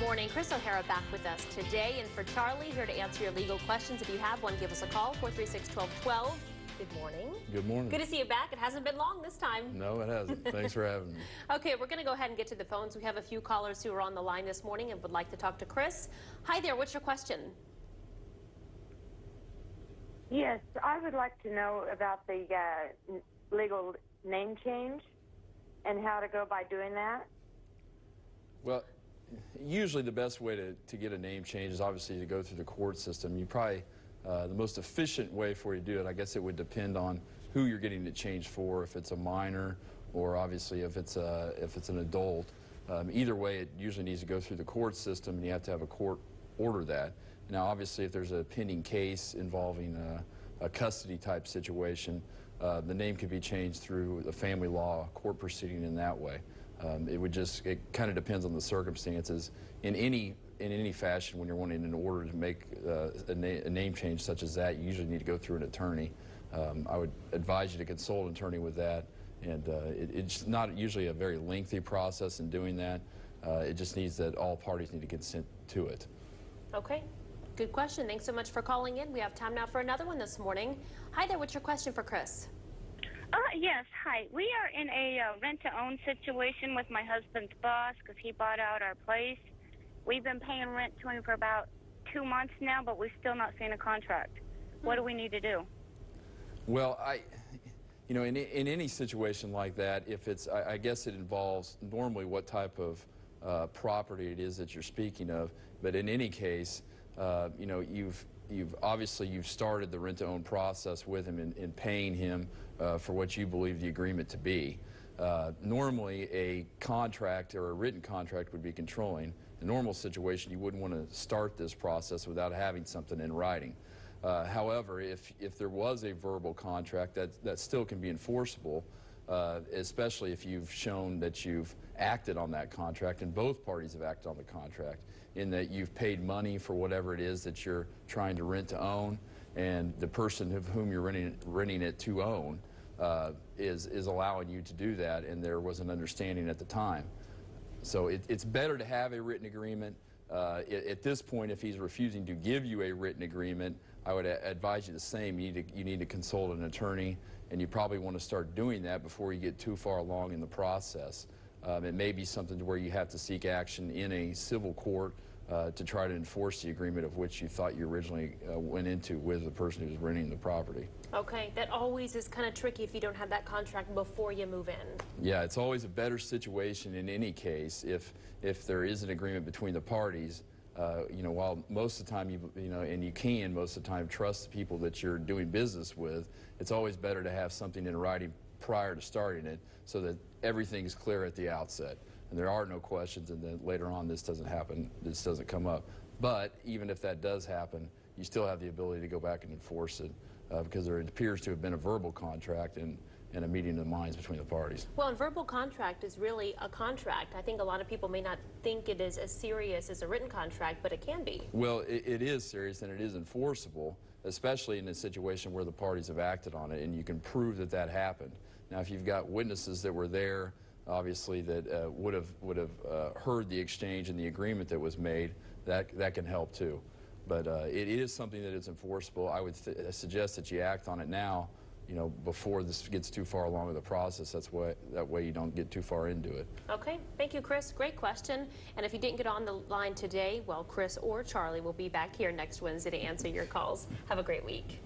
morning. Chris O'Hara back with us today, and for Charlie, here to answer your legal questions. If you have one, give us a call, 436-1212. Good morning. Good morning. Good to see you back. It hasn't been long this time. No, it hasn't. Thanks for having me. Okay, we're going to go ahead and get to the phones. We have a few callers who are on the line this morning and would like to talk to Chris. Hi there. What's your question? Yes, I would like to know about the legal name change and how to go by doing that. Well, usually the best way to get a name change is obviously to go through the court system. You probably, the most efficient way for you to do it, I guess it would depend on who you're getting it changed for, if it's a minor or obviously if it's an adult. Either way, it usually needs to go through the court system, and you have to have a court order that. Now, obviously, if there's a pending case involving a custody type situation, the name could be changed through the family law court proceeding in that way. It kind of depends on the circumstances. In any fashion, when you're wanting an order to make a name change such as that, you usually need to go through an attorney. I would advise you to consult an attorney with that, and it's not usually a very lengthy process in doing that. It just needs that all parties need to consent to it. Okay. Good question. Thanks so much for calling in. We have time now for another one this morning. Hi there. What's your question for Chris? Yes, hi. We are in a rent-to-own situation with my husband's boss because he bought out our place. We've been paying rent to him for about 2 months now, but we've still not seen a contract. What do we need to do? Well, in any situation like that, if it's, I guess it involves normally what type of property it is that you're speaking of. But in any case, you've started the rent-to-own process with him in paying him for what you believe the agreement to be. Normally, a contract or a written contract would be controlling. In a normal situation, you wouldn't want to start this process without having something in writing. However, if there was a verbal contract, that still can be enforceable, especially if you've shown that you've acted on that contract, and both parties have acted on the contract, in that you've paid money for whatever it is that you're trying to rent to own, and the person of whom you're renting it to own is allowing you to do that, and there was an understanding at the time. So it's better to have a written agreement. At this point, if he's refusing to give you a written agreement, I would advise you the same. You need to consult an attorney, and you probably want to start doing that before you get too far along in the process. It may be something to where you have to seek action in a civil court to try to enforce the agreement of which you thought you originally went into with the person who's renting the property. Okay, that always is kind of tricky if you don't have that contract before you move in. Yeah, it's always a better situation in any case if there is an agreement between the parties. While most of the time and you can most of the time trust the people that you're doing business with, it's always better to have something in writing prior to starting it so that everything's clear at the outset and there are no questions, and then later on this doesn't happen, this doesn't come up. But even if that does happen, you still have the ability to go back and enforce it because there appears to have been a verbal contract and a meeting of the minds between the parties. Well, a verbal contract is really a contract. I think a lot of people may not think it is as serious as a written contract, but it can be. Well, it is serious and it is enforceable, especially in a situation where the parties have acted on it and you can prove that that happened. Now, if you've got witnesses that were there, obviously, that would have heard the exchange and the agreement that was made, that can help too. But it is something that is enforceable. I would suggest that you act on it now, before this gets too far along in the process. That way you don't get too far into it. Okay, thank you, Chris. Great question. And if you didn't get on the line today, well, Chris or Charlie will be back here next Wednesday to answer your calls. Have a great week.